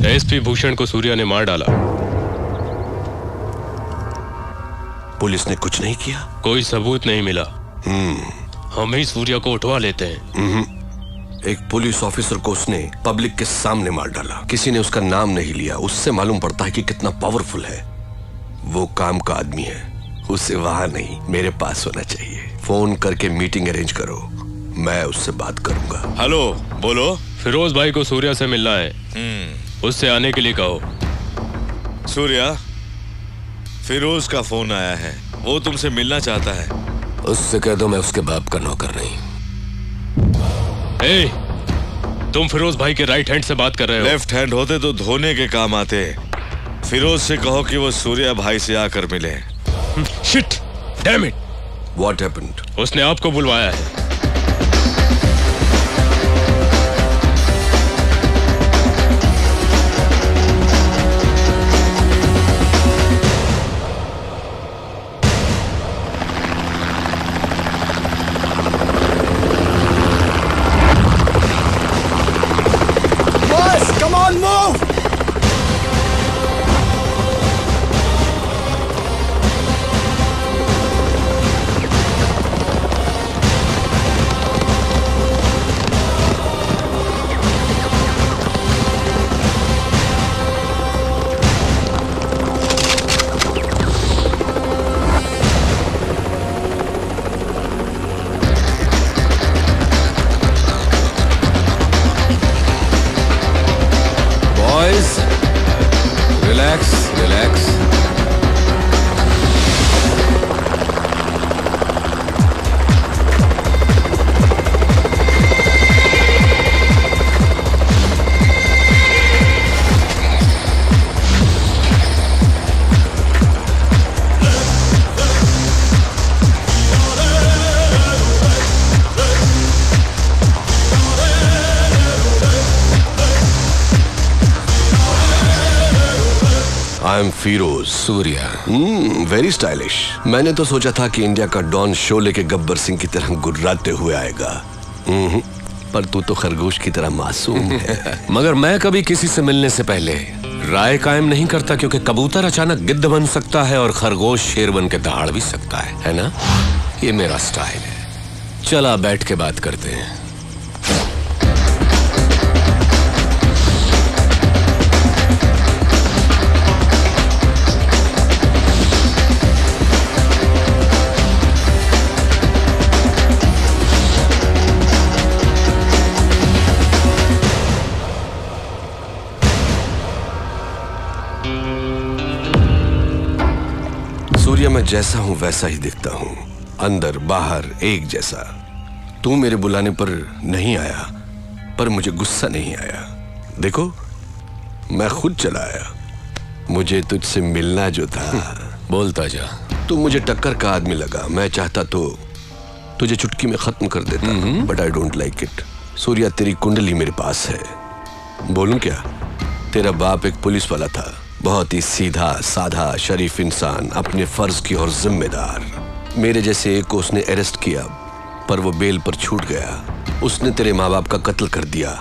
SP Bhushan को सूर्या ने मार डाला। पुलिस ने कुछ नहीं किया? कोई सबूत नहीं मिला। हम ही सूर्या को उठवा लेते हैं। एक पुलिस ऑफिसर को उसने पब्लिक के सामने मार डाला। किसी ने उसका नाम नहीं लिया। उससे मालूम पड़ता है कि कितना पावरफुल है। वो काम का आदमी है। उसे वहां नहीं, मेरे पास होना चाहिए। फोन करके मीटिंग अरेंज करो, मैं उससे बात करूंगा। हेलो, बोलो। फिरोज भाई को सूर्या से मिलना है। उससे आने के लिए कहो। सूर्या, फिरोज का फोन आया है, वो तुमसे मिलना चाहता है। उससे कह दो मैं उसके बाप का नौकर नहीं। तुम फिरोज भाई के राइट हैंड से बात कर रहे हो। लेफ्ट हैंड होते तो धोने के काम आते। फिरोज से कहो कि वो सूर्या भाई से आकर मिले। Shit, damn it. What happened? उसने आपको बुलवाया है। Relax. I am Firoz. Surya. Very stylish. मैंने तो सोचा था कि इंडिया का डॉन शोले के गब्बर सिंह की तरह गुर्राते हुए आएगा। पर तू तो खरगोश की तरह मासूम है। मगर मैं कभी किसी से मिलने से पहले राय कायम नहीं करता, क्योंकि कबूतर अचानक गिद्ध बन सकता है और खरगोश शेर बन के दहाड़ भी सकता है ना? ये मेरा स्टाइल है। चला बैठ के बात करते हैं। सूर्या, मैं जैसा हूं वैसा ही दिखता हूं, अंदर बाहर एक जैसा। तू मेरे बुलाने पर नहीं आया, पर मुझे गुस्सा नहीं आया। देखो, मैं खुद चला आया। मुझे तुझसे मिलना जो था। बोलता जा। तू मुझे टक्कर का आदमी लगा। मैं चाहता तो तुझे चुटकी में खत्म कर देता, but I don't like it. Surya, तेरी कुंडली मेरे पास है। बोलूं क्या? तेरा बाप एक पुलिस वाला था, बहुत ही सीधा साधा शरीफ इंसान, अपने फर्ज की और जिम्मेदार। मेरे जैसे एक को उसने अरेस्ट किया, पर वो बेल पर छूट गया। उसने तेरे माँ बाप का कत्ल कर दिया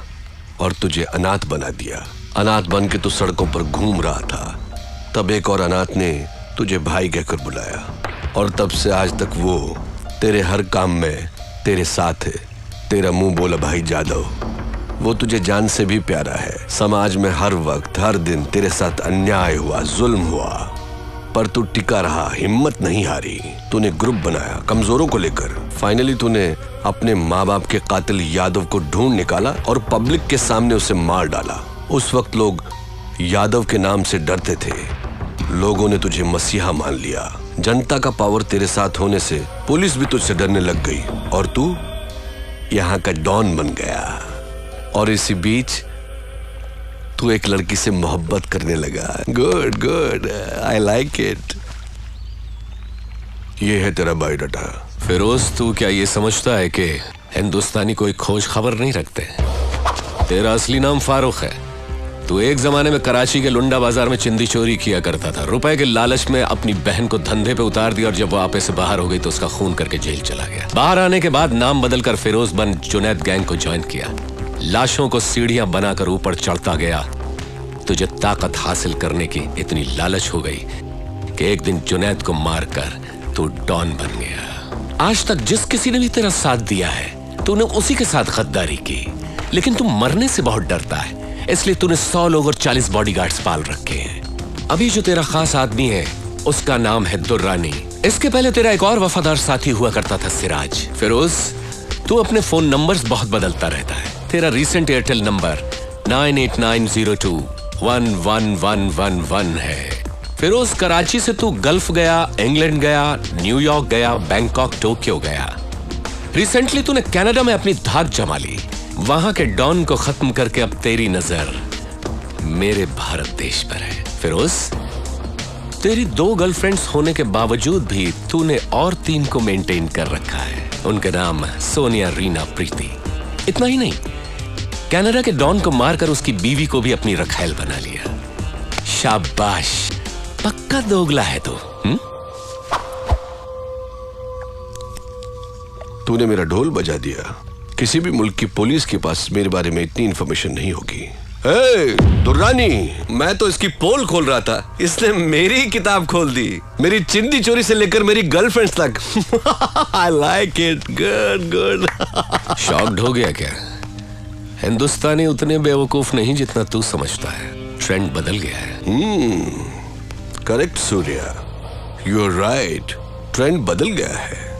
और तुझे अनाथ बना दिया। अनाथ बन के तू सड़कों पर घूम रहा था। तब एक और अनाथ ने तुझे भाई कहकर बुलाया, और तब से आज तक वो तेरे हर काम में तेरे साथ है। तेरा मुंह बोला भाई जादव, वो तुझे जान से भी प्यारा है। समाज में हर वक्त हर दिन तेरे साथ अन्याय हुआ, जुल्म हुआ, पर तू टिका रहा, हिम्मत नहीं हारी। तूने ग्रुप बनाया कमजोरों को लेकर। फाइनली तूने अपने माँ बाप के कातिल यादव को ढूंढ निकाला और पब्लिक के सामने उसे मार डाला। उस वक्त लोग यादव के नाम से डरते थे। लोगों ने तुझे मसीहा मान लिया। जनता का पावर तेरे साथ होने से पुलिस भी तुझसे डरने लग गई, और तू यहाँ का डॉन बन गया। और इसी बीच तू एक लड़की से मोहब्बत करने लगा। Good good, I like it. ये है तेरा बायोडाटा। फिरोज, तू क्या ये समझता है कि हिंदुस्तानी कोई खोज खबर नहीं रखते? तेरा असली नाम फारूक है। तू एक जमाने में कराची के लुंडा बाजार में चिंदी चोरी किया करता था। रुपए के लालच में अपनी बहन को धंधे पे उतार दिया, और जब वो आपे से बाहर हो गई तो उसका खून करके जेल चला गया। बाहर आने के बाद नाम बदलकर फिरोज बन जुनैद गैंग को ज्वाइन किया। लाशों को सीढ़ियां बनाकर ऊपर चढ़ता गया, तुझे ताकत हासिल करने की इतनी लालच हो गई कि एक दिन जुनैद को मारकर तू डॉन बन गया। आज तक जिस किसी ने भी तेरा साथ दिया है तूने उसी के साथ गद्दारी की, लेकिन तू मरने से बहुत डरता है, इसलिए तूने 100 लोग और 40 बॉडीगार्ड्स पाल रखे हैं। अभी जो तेरा खास आदमी है उसका नाम है दुर्रानी। इसके पहले तेरा एक और वफादार साथी हुआ करता था, सिराज। फिरोज, तू अपने फोन नंबर्स बहुत बदलता रहता है। तेरा रीसेंट एयरटेल नंबर 9890211111 है। फिरोज, कराची से तू गल्फ गया, इंग्लैंड गया, न्यूयॉर्क गया, बैंकॉक, टोक्यो गया। रिसेंटली तूने कनाडा में अपनी धाक जमा ली। वहां के डॉन को खत्म करके अब तेरी नजर मेरे भारत देश पर है। फिरोज, तेरी 2 गर्लफ्रेंड्स होने के बावजूद भी तूने और 3 को मेंटेन कर रखा है। उनके नाम सोनिया, रीना, प्रीति। इतना ही नहीं, कनाडा के डॉन को मारकर उसकी बीवी को भी अपनी रखैल बना लिया। शाबाश, पक्का दोगला है तू। तूने मेरा ढोल बजा दिया। किसी भी मुल्क की पुलिस के पास मेरे बारे में इतनी इंफॉर्मेशन नहीं होगी। दुर्रानी, मैं तो इसकी पोल खोल रहा था, इसने मेरी किताब खोल दी। मेरी चिंदी चोरी से लेकर मेरी गर्लफ्रेंड्स तक। I like it, good, good। Shocked हो गया क्या? हिंदुस्तानी उतने बेवकूफ नहीं जितना तू समझता है। ट्रेंड बदल गया है। Correct Surya, you are right, trend बदल गया है।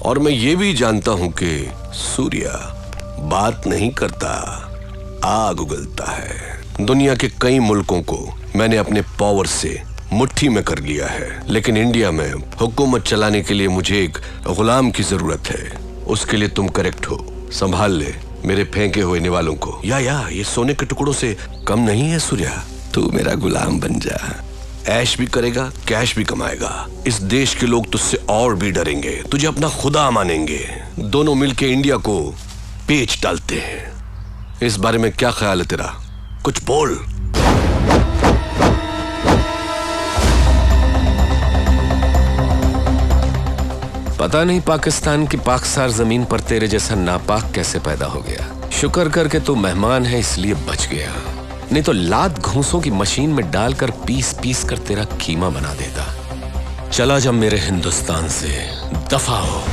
और मैं ये भी जानता हूं कि सूर्या बात नहीं करता, आग उगलता है। दुनिया के कई मुल्कों को मैंने अपने पावर से मुट्ठी में कर लिया है, लेकिन इंडिया में हुकूमत चलाने के लिए मुझे एक गुलाम की जरूरत है। उसके लिए तुम करेक्ट हो। संभाल ले मेरे फेंके हुए निवालों को। या ये सोने के टुकड़ों से कम नहीं है सूर्या। तू मेरा गुलाम बन जा, ऐश भी करेगा, कैश भी कमाएगा। इस देश के लोग तुझसे और भी डरेंगे, तुझे अपना खुदा मानेंगे। दोनों मिलके इंडिया को पेच डालते हैं। इस बारे में क्या ख्याल है तेरा? कुछ बोल। पता नहीं पाकिस्तान की पाकसार जमीन पर तेरे जैसा नापाक कैसे पैदा हो गया। शुक्र करके तू मेहमान है इसलिए बच गया, नहीं तो लात घूंसों की मशीन में डालकर पीस पीस कर तेरा कीमा बना देता। चला जा मेरे हिंदुस्तान से, दफा हो।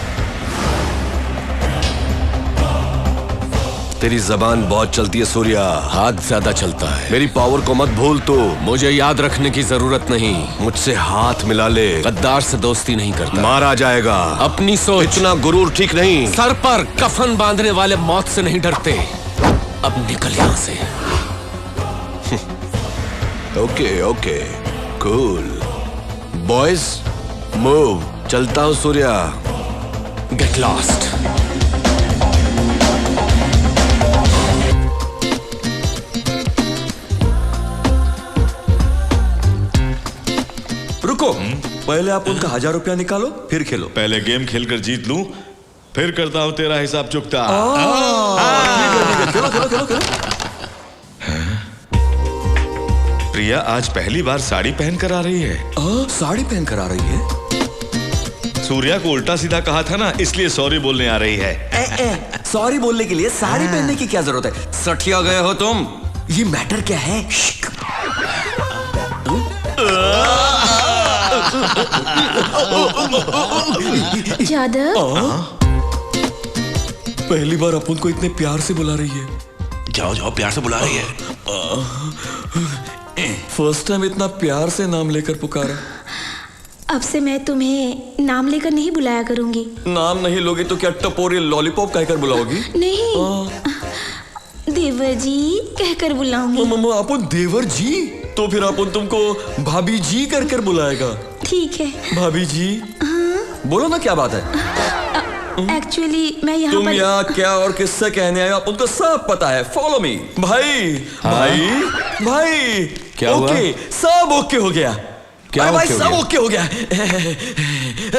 तेरी जबान बहुत चलती है सूर्या, हाथ ज्यादा चलता है। मेरी पावर को मत भूल। तो मुझे याद रखने की जरूरत नहीं। मुझसे हाथ मिला ले, गद्दार से दोस्ती नहीं करता। मारा जाएगा। अपनी सोच। इतना गुरूर ठीक नहीं। सर पर कफन बांधने वाले मौत से नहीं डरते। अब निकल यहां से। Okay, cool boys, move. चलता हूं सूर्या। Get lost. रुको, पहले आप उनका 1000 रुपया निकालो, फिर खेलो। पहले गेम खेलकर जीत लूं, फिर करता हूं तेरा हिसाब चुकता। खेलो। प्रिया आज पहली बार साड़ी पहन कर आ रही है। साड़ी पहन कर आ रही है? सूर्या को उल्टा सीधा कहा था ना, इसलिए सॉरी बोलने आ रही है। सॉरी बोलने के लिए साड़ी पहनने की क्या जरूरत है? सठिया गए हो तुम। ये मैटर क्या है? जादव, पहली बार अपन को इतने प्यार से बुला रही है। जाओ, प्यार से बुला रही है। फर्स्ट टाइम इतना प्यार से नाम लेकर पुकारा। अब से मैं तुम्हें नाम लेकर नहीं बुलाया करूंगी। नाम नहीं लोगे तो क्या टपोरी लॉलीपॉप कहकर बुलाओगी? नहीं, देवर जी कहकर बुलाऊंगी। मम्मा, अपन देवर जी? तो फिर अपन तुमको भाभी जी कर कर बुलाएगा। ठीक है भाभी जी। बोलो ना, क्या बात है? एक्चुअली मैं यहाँ तुम पर यहाँ क्या और किससे कहने आए हो अपन को सब पता है। Follow me. भाई भाई क्या हुआ? ओके, सब ओके हो गया। क्या भाई ओके हो सब गया? ओके हो गया।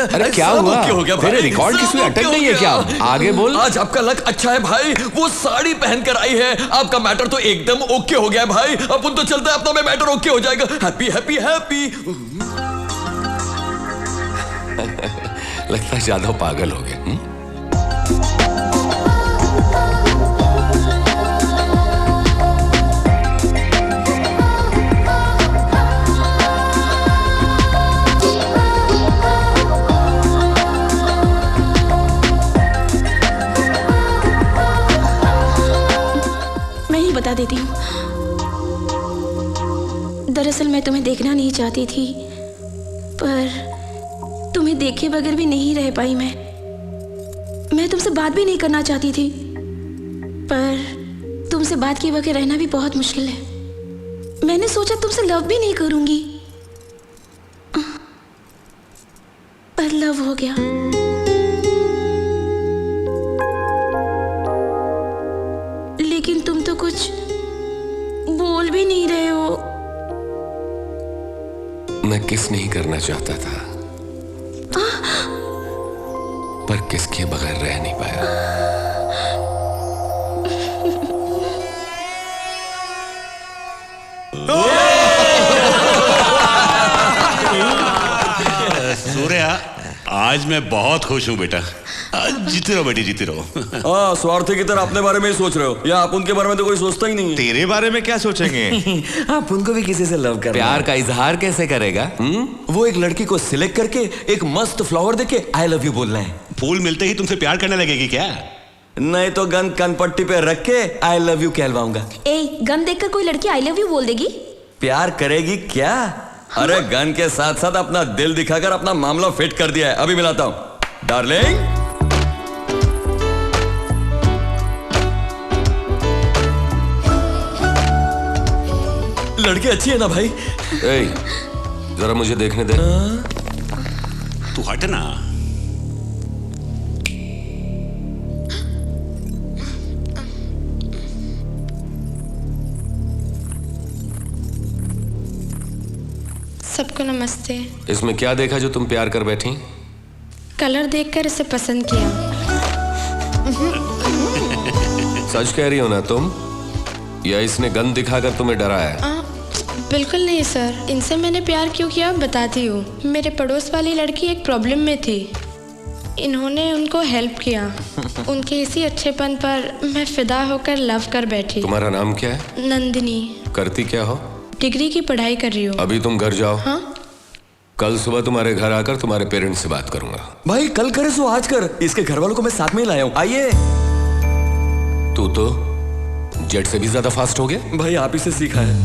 अरे क्या सब हुआ? ओके हो गया तेरे भाई, रिकॉर्ड सब किसमें ओके अटक हो नहीं है गया। क्या? आगे बोल। आज आपका लक अच्छा है भाई, वो साड़ी पहन कर आई है। आपका मैटर तो एकदम ओके हो गया भाई। अपन तो चलते हैं, अपना में मैटर ओके हो जाएगा। Happy happy happy. लगता है ज्यादा पागल हो गए। बता देती हूँ। दरअसल मैं तुम्हें देखना नहीं चाहती थी, पर तुम्हें देखे बगैर भी नहीं रह पाई। मैं तुमसे बात भी नहीं करना चाहती थी, पर तुमसे बात किए बगैर रहना भी बहुत मुश्किल है। मैंने सोचा तुमसे लव भी नहीं करूंगी, पर लव हो गया। लेकिन तुम तो कुछ बोल भी नहीं रहे हो। मैं किस नहीं करना चाहता था, पर किसके बगैर रह नहीं पाया। सूर्या, आज मैं बहुत खुश हूँ बेटा। जीते रहो बेटी, जीते रहो। हाँ, स्वार्थी की तरह अपने बारे में ही सोच रहे हो, या आप उनके बारे में तो कोई सोचता ही नहीं है। तेरे बारे में क्या सोचेंगे? आप उनको भी किसी से लव कर प्यार का इजहार कैसे करेगा? वो एक लड़की को सिलेक्ट करके एक मस्त फ्लावर देके आई लव यू बोलना है। फूल मिलते ही तुमसे प्यार करने लगेगी क्या? नहीं तो गन कनपट्टी पे रख के आई लव यू कहलवाऊंगा। ए, गन देखकर कोई लड़की आई लव यू बोल देगी? प्यार करेगी क्या? अरे गन के साथ साथ अपना दिल दिखाकर अपना मामला फिट कर दिया है। अभी मिलाता हूं डार्लिंग। लड़की अच्छी है ना भाई? ए, जरा मुझे देखने दे। तू हट ना। सबको नमस्ते। इसमें क्या देखा जो तुम प्यार कर बैठी? कलर देखकर इसे पसंद किया। सच कह रही हो ना तुम, या इसने गन दिखाकर तुम्हें डराया? बिल्कुल नहीं सर, इनसे मैंने प्यार क्यों किया बताती हूँ। मेरे पड़ोस वाली लड़की एक प्रॉब्लम में थी, इन्होंने उनको हेल्प किया। उनके इसी अच्छेपन पर मैं फिदा होकर लव कर बैठी। तुम्हारा नाम क्या है? नंदिनी। करती क्या हो? डिग्री की पढ़ाई कर रही हूँ। अभी तुम घर जाओ। हाँ? कल सुबह तुम्हारे घर आकर तुम्हारे पेरेंट्स से बात करूंगा। भाई कल करे सो आज कर। इसके घर वालों को मैं साथ में ही लाया हूँ, आइए। तू तो जेट से भी ज्यादा फास्ट हो गया। भाई आप ही से सीखा है।